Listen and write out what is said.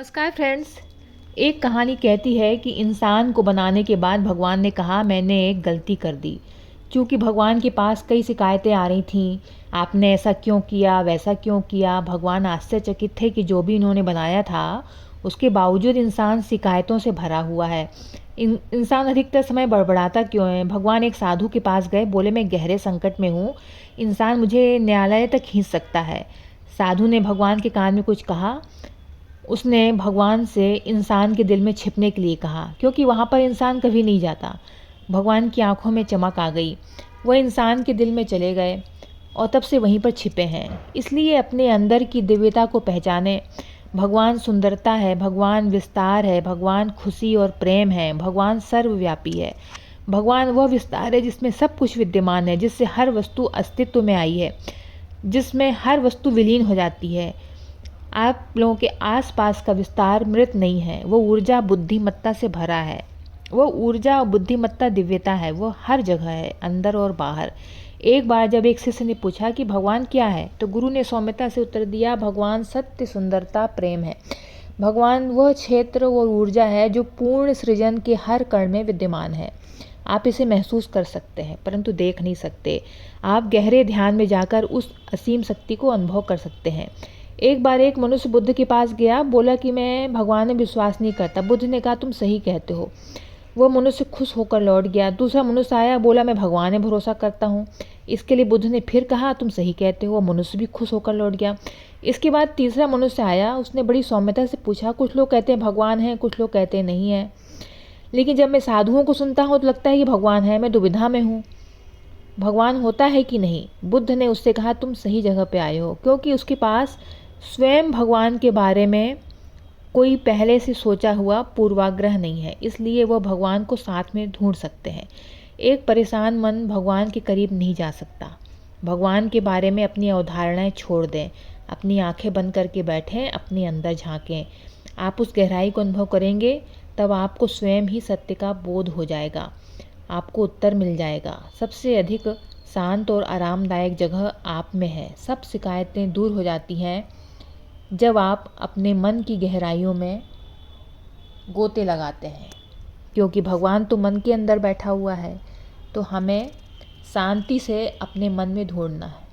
नमस्कार फ्रेंड्स। एक कहानी कहती है कि इंसान को बनाने के बाद भगवान ने कहा मैंने एक गलती कर दी। क्योंकि भगवान के पास कई शिकायतें आ रही थीं, आपने ऐसा क्यों किया, वैसा क्यों किया। भगवान आश्चर्यचकित थे कि जो भी इन्होंने बनाया था उसके बावजूद इंसान शिकायतों से भरा हुआ है। इंसान अधिकतर समय बड़बड़ाता क्यों है। भगवान एक साधु के पास गए, बोले मैं गहरे संकट में हूँ, इंसान मुझे न्यायालय तक खींच सकता है। साधु ने भगवान के कान में कुछ कहा। उसने भगवान से इंसान के दिल में छिपने के लिए कहा, क्योंकि वहाँ पर इंसान कभी नहीं जाता। भगवान की आंखों में चमक आ गई, वह इंसान के दिल में चले गए और तब से वहीं पर छिपे हैं। इसलिए अपने अंदर की दिव्यता को पहचाने। भगवान सुंदरता है, भगवान विस्तार है, भगवान खुशी और प्रेम है, भगवान सर्वव्यापी है। भगवान वह विस्तार है जिसमें सब कुछ विद्यमान है, जिससे हर वस्तु अस्तित्व में आई है, जिसमें हर वस्तु विलीन हो जाती है। आप लोगों के आसपास का विस्तार मृत नहीं है, वो ऊर्जा बुद्धिमत्ता से भरा है। वो ऊर्जा और बुद्धिमत्ता दिव्यता है, वो हर जगह है, अंदर और बाहर। एक बार जब एक शिष्य ने पूछा कि भगवान क्या है, तो गुरु ने सौम्यता से उत्तर दिया, भगवान सत्य, सुंदरता, प्रेम है। भगवान वह क्षेत्र और ऊर्जा है जो पूर्ण सृजन के हर कण में विद्यमान है। आप इसे महसूस कर सकते हैं परंतु देख नहीं सकते। आप गहरे ध्यान में जाकर उस असीम शक्ति को अनुभव कर सकते हैं। एक बार एक मनुष्य बुद्ध के पास गया, बोला कि मैं भगवान में विश्वास नहीं करता। बुद्ध ने कहा तुम सही कहते हो। वह मनुष्य खुश होकर लौट गया। दूसरा मनुष्य आया, बोला मैं भगवान में भरोसा करता हूँ। इसके लिए बुद्ध ने फिर कहा तुम सही कहते हो। वह मनुष्य भी खुश होकर लौट गया। इसके बाद तीसरा मनुष्य आया, उसने बड़ी सौम्यता से पूछा, कुछ लोग कहते हैं भगवान है, कुछ लोग कहते हैं नहीं है, लेकिन जब मैं साधुओं को सुनता हूँ तो लगता है कि भगवान है। मैं दुविधा में हूँ, भगवान होता है कि नहीं। बुद्ध ने उससे कहा तुम सही जगह पे आए हो, क्योंकि उसके पास स्वयं भगवान के बारे में कोई पहले से सोचा हुआ पूर्वाग्रह नहीं है, इसलिए वह भगवान को साथ में ढूंढ सकते हैं। एक परेशान मन भगवान के करीब नहीं जा सकता। भगवान के बारे में अपनी अवधारणाएं छोड़ दें, अपनी आंखें बंद करके बैठें, अपने अंदर झांकें। आप उस गहराई को अनुभव करेंगे, तब आपको स्वयं ही सत्य का बोध हो जाएगा, आपको उत्तर मिल जाएगा। सबसे अधिक शांत और आरामदायक जगह आप में है। सब शिकायतें दूर हो जाती हैं जब आप अपने मन की गहराइयों में गोते लगाते हैं, क्योंकि भगवान तो मन के अंदर बैठा हुआ है। तो हमें शांति से अपने मन में ढूंढना है।